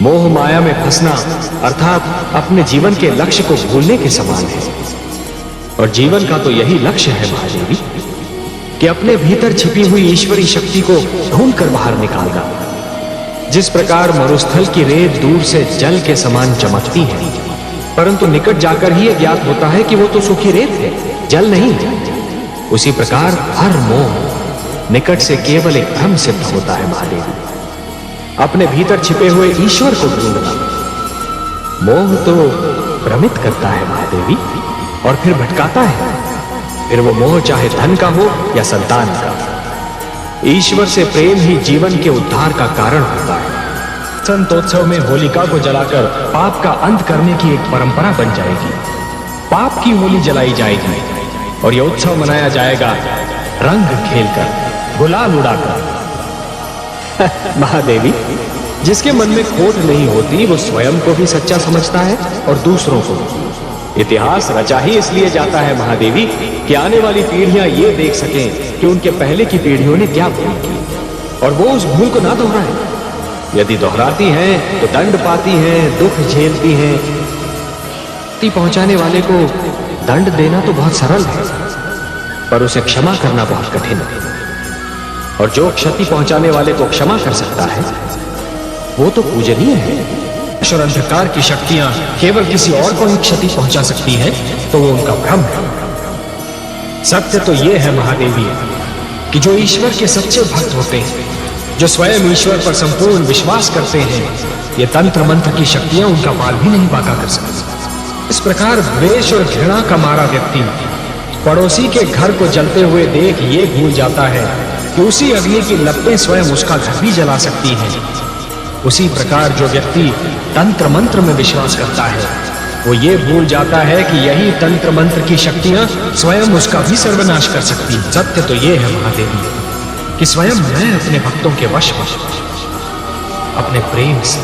मोह माया में फंसना अर्थात अपने जीवन के लक्ष्य को भूलने के समान है। और जीवन का तो यही लक्ष्य है महादेवी कि अपने भीतर छिपी हुई ईश्वरी शक्ति को ढूंढकर बाहर निकालना। जिस प्रकार मरुस्थल की रेत दूर से जल के समान चमकती है, परंतु निकट जाकर ही यह ज्ञात होता है कि वो तो सूखी रेत है, जल नहीं। उसी प्रकार हर मोह निकट से केवल एक भ्रम सिद्ध होता है महादेवी। अपने भीतर छिपे हुए ईश्वर को ढूंढना। मोह तो भ्रमित करता है महादेवी और फिर भटकाता है। फिर वो मोह चाहे धन का हो या संतान का। ईश्वर से प्रेम ही जीवन के उद्धार का कारण होता है। संतोत्सव में होलिका को जलाकर पाप का अंत करने की एक परंपरा बन जाएगी। पाप की होली जलाई जाएगी और यह उत्सव मनाया जाएगा रंग खेलकर, गुलाल उड़ाकर। महादेवी, जिसके मन में खोट नहीं होती वो स्वयं को भी सच्चा समझता है और दूसरों को। इतिहास रचा ही इसलिए जाता है महादेवी कि आने वाली पीढ़ियां ये देख सकें कि उनके पहले की पीढ़ियों ने क्या भूल की और वो उस भूल को ना दोहराएं। यदि दोहराती हैं तो दंड पाती हैं, दुख झेलती हैं। क्षति पहुंचाने वाले को दंड देना तो बहुत सरल है, पर उसे क्षमा करना बहुत कठिन है। और जो क्षति पहुंचाने वाले को क्षमा कर सकता है वो तो पूजनीय है। और अंधकार की शक्तियां केवल किसी और को ही क्षति पहुंचा सकती हैं तो वो उनका भ्रम है। सत्य तो ये है महादेवी कि जो ईश्वर के सच्चे भक्त होते हैं, जो स्वयं ईश्वर पर संपूर्ण विश्वास करते हैं, ये तंत्र मंत्र की शक्तियां उनका बाल भी नहीं बांका कर सकती। इस प्रकार द्वेष और घृणा का मारा व्यक्ति पड़ोसी के घर को जलते हुए देख ये भूल जाता है कि उसी अग्नि की लपटें स्वयं उसका घर भी जला सकती हैं। उसी प्रकार जो व्यक्ति तंत्र मंत्र में विश्वास करता है वो ये भूल जाता है कि यही तंत्र मंत्र की शक्तियां स्वयं उसका भी सर्वनाश कर सकती हैं। सत्य तो ये है महादेवी कि स्वयं मैं अपने भक्तों के वश में, अपने प्रेम से,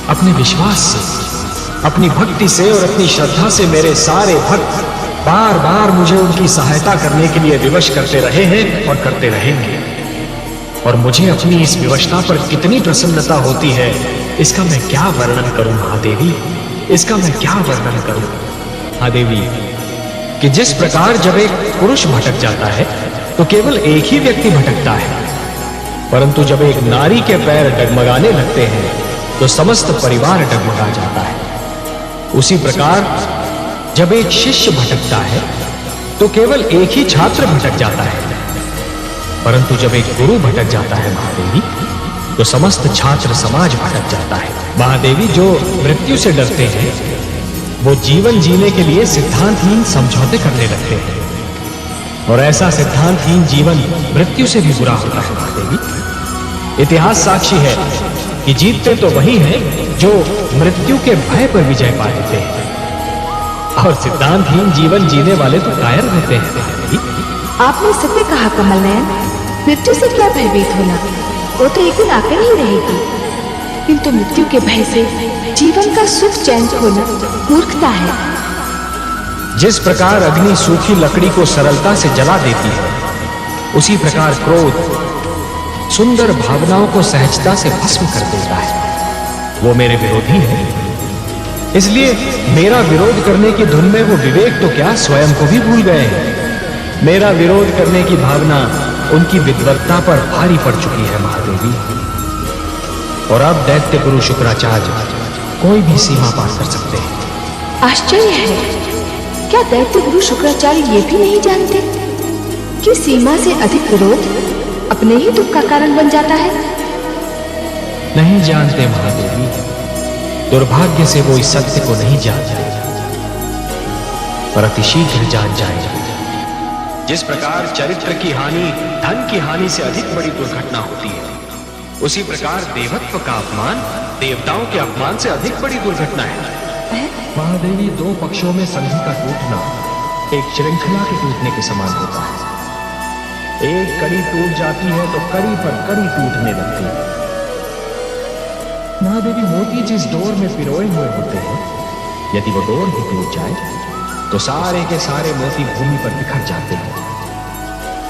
अपने विश्वास से, अपनी भक्ति से और अपनी श्रद्धा से मेरे सारे भक्त बार बार मुझे उनकी सहायता करने के लिए विवश करते रहे हैं और करते रहेंगे। और मुझे अपनी इस विवशता पर कितनी प्रसन्नता होती है इसका मैं क्या वर्णन करूं महादेवी, इसका मैं क्या वर्णन करूं महादेवी। कि जिस प्रकार जब एक पुरुष भटक जाता है तो केवल एक ही व्यक्ति भटकता है, परंतु जब एक नारी के पैर डगमगाने लगते हैं तो समस्त परिवार डगमगा जाता है। उसी प्रकार जब एक शिष्य भटकता है तो केवल एक ही छात्र भटक जाता है, परंतु जब एक गुरु भटक जाता है महादेवी तो समस्त छात्र समाज भटक जाता है। महादेवी, जो मृत्यु से डरते हैं वो जीवन जीने के लिए सिद्धांतहीन समझौते करने लगते हैं, और ऐसा सिद्धांतहीन जीवन मृत्यु से भी बुरा होता है महादेवी। इतिहास साक्षी है कि जीतते तो वही हैं जो मृत्यु के भय पर विजय पा लेते हैं, और सिद्धांतहीन जीवन जीने वाले तो कायर रहते हैं महादेवी। आपने सत्य कहा कमल नयन। मृत्यु से क्या भयभीत होना, वो तो एक दिन आकर ही रहेगी। किंतु मृत्यु के भय से जीवन का सुख चैन खोना मूर्खता है। जिस प्रकार अग्नि सूखी लकड़ी को सरलता से जला देती है, उसी प्रकार क्रोध सुंदर भावनाओं को सहजता से भस्म कर देता है। वो मेरे विरोधी है, इसलिए मेरा विरोध करने की धुन में वो विवेक तो क्या स्वयं को भी भूल गए हैं। मेरा विरोध करने की भावना उनकी विद्वत्ता पर भारी पड़ चुकी है महादेवी। और अब दैत्य गुरु शुक्राचार्य कोई भी सीमा पार कर सकते हैं। आश्चर्य है, क्या दैत्य गुरु शुक्राचार्य ये भी नहीं जानते कि सीमा से अधिक विरोध अपने ही दुख का कारण बन जाता है? नहीं जानते महादेवी, दुर्भाग्य से वो इस सत्य को नहीं जानते, पर अतिशीघ्र जान जाएंगे। जिस प्रकार चरित्र की हानि धन की हानि से अधिक बड़ी दुर्घटना होती है, उसी प्रकार देवत्व का अपमान देवताओं के अपमान से अधिक बड़ी दुर्घटना है। महादेवी, दो पक्षों में संधि का टूटना एक श्रृंखला के टूटने के समान होता है। एक कड़ी टूट जाती है तो कड़ी पर कड़ी टूटने लगती है। महादेवी, मोती जिस डोर में पिरोए हुए होते हैं, यदि वो डोर भी टूट जाए तो सारे के सारे मोती भूमि पर बिखर जाते हैं,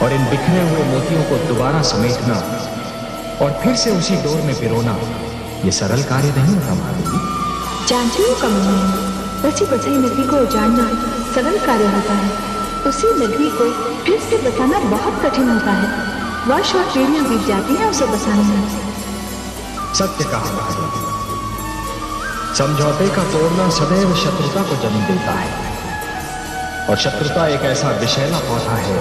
और इन बिखरे हुए मोतियों को दोबारा समेटना और फिर से उसी डोर में पिरोना ये सरल कार्य नहीं होता महादेवी। जानती हूँ कमल नयन, बची बचाई नगरी को उजाड़ना सरल कार्य होता है। उसी नगरी को फिर से बसाना बहुत कठिन होता है। वर्ष और पीढ़ियां बीत जाती हैं उसे बसाने में। सत्य कहा महादेवी, समझौते का तोड़ना सदैव शत्रुता को जन्म देता है, और शत्रुता एक ऐसा विषैला पौधा है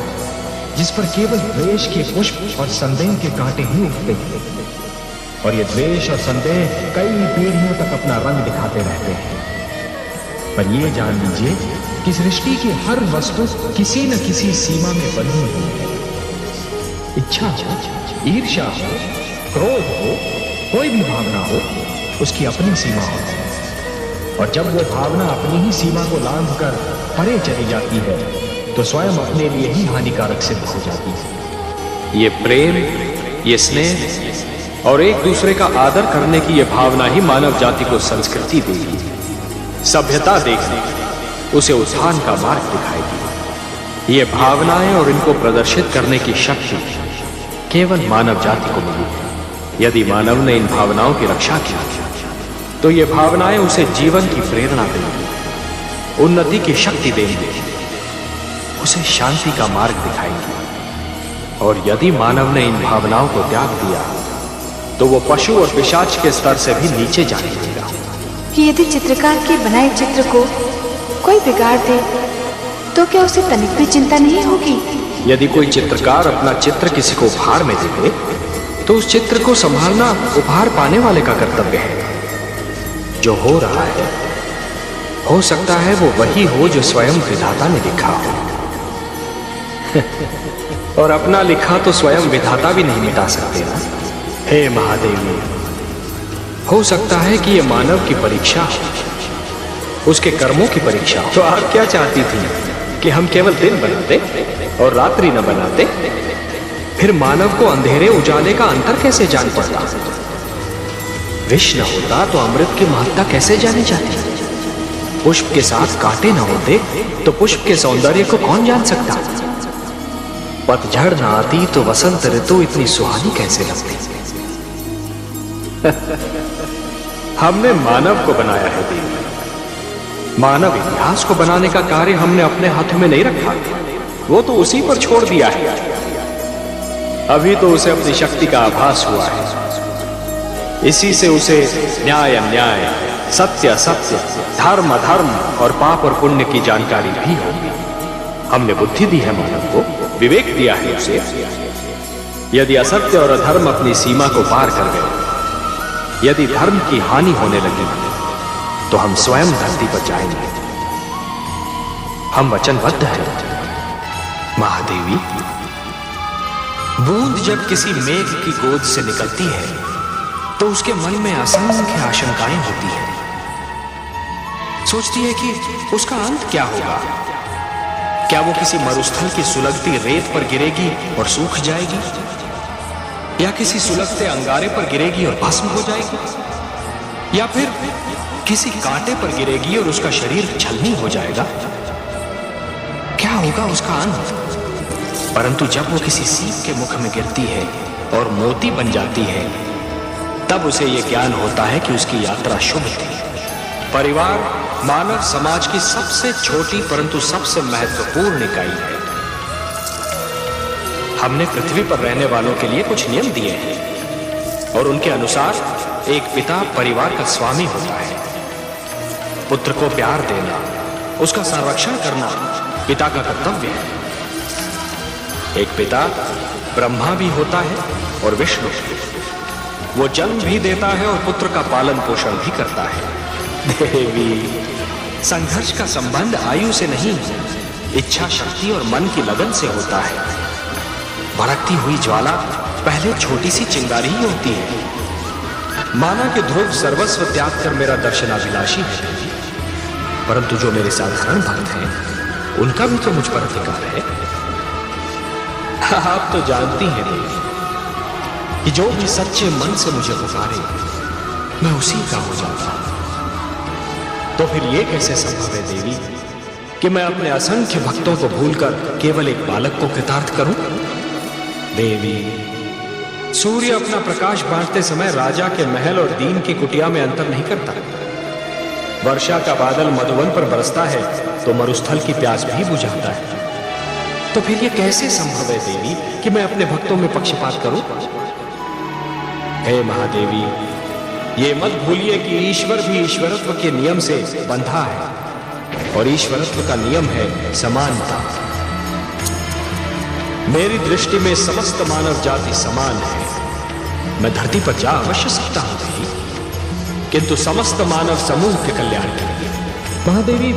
जिस पर केवल द्वेष के पुष्प और संदेह के कांटे ही उगते हैं, और ये द्वेष और संदेह कई पीढ़ियों तक अपना रंग दिखाते रहते हैं। पर ये जान लीजिए कि सृष्टि की हर वस्तु किसी न किसी सीमा में बंधी हुई है। इच्छा हो, ईर्ष्या हो, क्रोध हो, कोई भी भावना हो, उसकी अपनी सीमा होती है, और जब वो भावना अपनी ही सीमा को लांघकर परे चली जाती है तो स्वयं अपने लिए ही हानिकारक सिद्ध हो जाती है। ये प्रेम, ये स्नेह और एक दूसरे का आदर करने की ये भावना ही मानव जाति को संस्कृति देगी, सभ्यता देगी, उसे उत्थान का मार्ग दिखाएगी। ये भावनाएं और इनको प्रदर्शित करने की शक्ति केवल मानव जाति को मिलेगी। यदि मानव ने इन भावनाओं की रक्षा की तो ये भावनाएं उसे जीवन की प्रेरणा देंगी, उन्नति की शक्ति देंगी, उसे शांति का मार्ग दिखाएंगी। और यदि मानव ने इन भावनाओं को त्याग दिया तो वो पशु और पिशाच के स्तर से भी नीचे जा लगेगा। कि यदि चित्रकार के बनाए चित्र को कोई बिगाड़ दे तो क्या उसे तनिक भी चिंता नहीं होगी? यदि कोई चित्रकार अपना चित्र किसी को उपहार में दे दे तो उस चित्र को संभालना उपहार पाने वाले का कर्तव्य है। जो हो रहा है हो सकता है वो वही हो जो स्वयं विधाता ने लिखा हो और अपना लिखा तो स्वयं विधाता भी नहीं मिटा सकते ना। हे महादेवी, हो सकता है कि ये मानव की परीक्षा हो, उसके कर्मों की परीक्षा हो। तो आप क्या चाहती थी कि हम केवल दिन बनाते और रात्रि न बनाते? फिर मानव को अंधेरे उजाले का अंतर कैसे जान पड़ता? विष न होता तो अमृत की महत्ता कैसे जानी जाती? पुष्प के साथ कांटे न होते तो पुष्प के सौंदर्य को कौन जान सकता? पतझड़ न आती तो वसंत ऋतु इतनी सुहानी कैसे लगती? हमने मानव को बनाया है देवी। मानव इतिहास को बनाने का कार्य हमने अपने हाथों में नहीं रखा, वो तो उसी पर छोड़ दिया है। अभी तो उसे अपनी शक्ति का आभास हुआ है, इसी से उसे न्याय अन्याय, सत्य असत्य, धर्म अधर्म और पाप और पुण्य की जानकारी भी होगी। हमने बुद्धि दी है मानव को, विवेक दिया है उसे। यदि असत्य और अधर्म अपनी सीमा को पार कर गए, यदि धर्म की हानि होने लगी तो हम स्वयं धरती पर जाएंगे। हम वचनबद्ध हैं महादेवी। बूंद जब किसी मेघ की गोद से निकलती है तो उसके मन में असंख्य आशंकाएं होती हैं। सोचती है कि उसका अंत क्या होगा। क्या वो किसी मरुस्थल की सुलगती रेत पर गिरेगी और सूख जाएगी, या किसी सुलगते अंगारे पर गिरेगी और भस्म हो जाएगी, या फिर किसी कांटे पर गिरेगी और उसका शरीर छलनी हो जाएगा? क्या होगा उसका अंत? परंतु जब वो किसी सीप के मुख में गिरती है और मोती बन जाती है, तब उसे यह ज्ञान होता है कि उसकी यात्रा शुभ थी। परिवार मानव समाज की सबसे छोटी परंतु सबसे महत्वपूर्ण इकाई है। हमने पृथ्वी पर रहने वालों के लिए कुछ नियम दिए हैं और उनके अनुसार एक पिता परिवार का स्वामी होता है। पुत्र को प्यार देना, उसका संरक्षण करना पिता का कर्तव्य है। एक पिता ब्रह्मा भी होता है और विष्णु। वो जन्म भी देता है और पुत्र का पालन पोषण भी करता है। देवी, संघर्ष का संबंध आयु से नहीं, इच्छा शक्ति और मन की लगन से होता है। भड़कती हुई ज्वाला पहले छोटी सी चिंगारी ही होती है। माना कि ध्रुव सर्वस्व त्याग कर मेरा दर्शनाभिलाषी है, परंतु जो मेरे साधारण भक्त हैं उनका भी तो मुझ पर अधिकार है। आप तो जानती हैं देवी कि जो भी सच्चे मन से मुझे पुकारे मैं उसी का हो जाता हूं। तो फिर यह कैसे संभव है देवी कि मैं अपने असंख्य भक्तों को भूलकर केवल एक बालक को कृतार्थ करूं? देवी, सूर्य अपना प्रकाश बांटते समय राजा के महल और दीन की कुटिया में अंतर नहीं करता। वर्षा का बादल मधुवन पर बरसता है तो मरुस्थल की प्यास भी बुझाता है। तो फिर यह कैसे संभव है देवी कि मैं अपने भक्तों में पक्षपात करूं? हे महादेवी, ये मत भूलिए कि ईश्वर भी ईश्वरत्व के नियम से बंधा है और ईश्वरत्व का नियम है समानता। मेरी दृष्टि में समस्त मानव जाति समान है। मैं धरती पर जा अवश्य सकता हूं देवी, किंतु समस्त मानव समूह के कल्याण के लिए। महादेवी,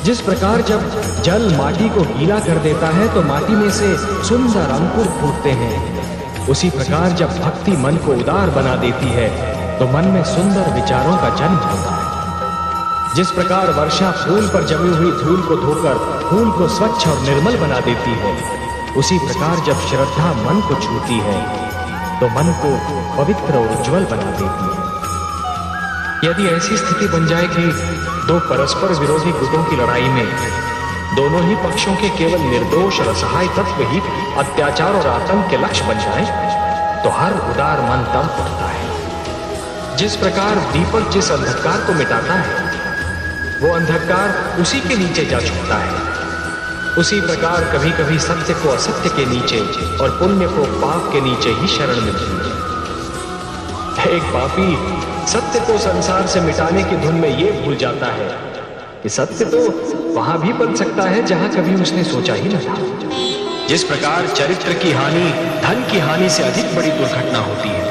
जिस प्रकार जब जल माटी को गीला कर देता है तो माटी में से सुंदर अंकुर फूटते हैं, उसी प्रकार जब भक्ति मन को उदार बना देती है तो मन में सुंदर विचारों का जन्म होता है। जिस प्रकार वर्षा फूल पर जमी हुई धूल को धोकर फूल को स्वच्छ और निर्मल बना देती है, उसी प्रकार जब श्रद्धा मन को छूती है तो मन को पवित्र और उज्जवल बना देती है। यदि ऐसी स्थिति बन जाए कि दो परस्पर विरोधी गुटों की लड़ाई में दोनों ही पक्षों के केवल निर्दोष और असहाय तत्व ही अत्याचार और आतंक के लक्ष्य बन जाए, तो हर उदार मन तब उठता है। जिस प्रकार दीपक जिस अंधकार को मिटाता है, वो अंधकार उसी के नीचे जा छुपता है, उसी प्रकार कभी कभी सत्य को असत्य के नीचे और पुण्य को पाप के नीचे ही शरण मिलती है। एक पापी सत्य को संसार से मिटाने की धुन में ये भूल जाता है कि सत्य तो वहां भी बन सकता है जहां कभी उसने सोचा ही नहीं था। जिस प्रकार चरित्र की हानि धन की हानि से अधिक बड़ी दुर्घटना होती है,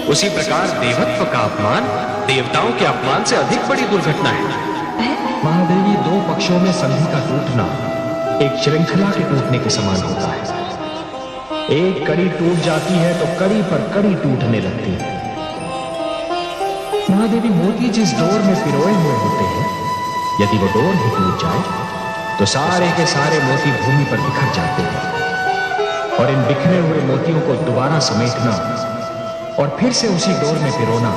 उसी प्रकार देवत्व का अपमान देवताओं के अपमान से अधिक बड़ी दुर्घटना है। महादेवी, दो पक्षों में संधि का टूटना एक श्रृंखला के टूटने के समान होता है। एक कड़ी टूट जाती है तो कड़ी पर कड़ी टूटने लगती है। महादेवी, मोती जिस डोर में पिरोए हुए होते हैं, यदि वो डोर ही टूट जाए तो सारे के सारे मोती भूमि पर बिखर जाते हैं। और इन बिखरे हुए मोतियों को दोबारा समेटना और फिर से उसी डोर में पिरोना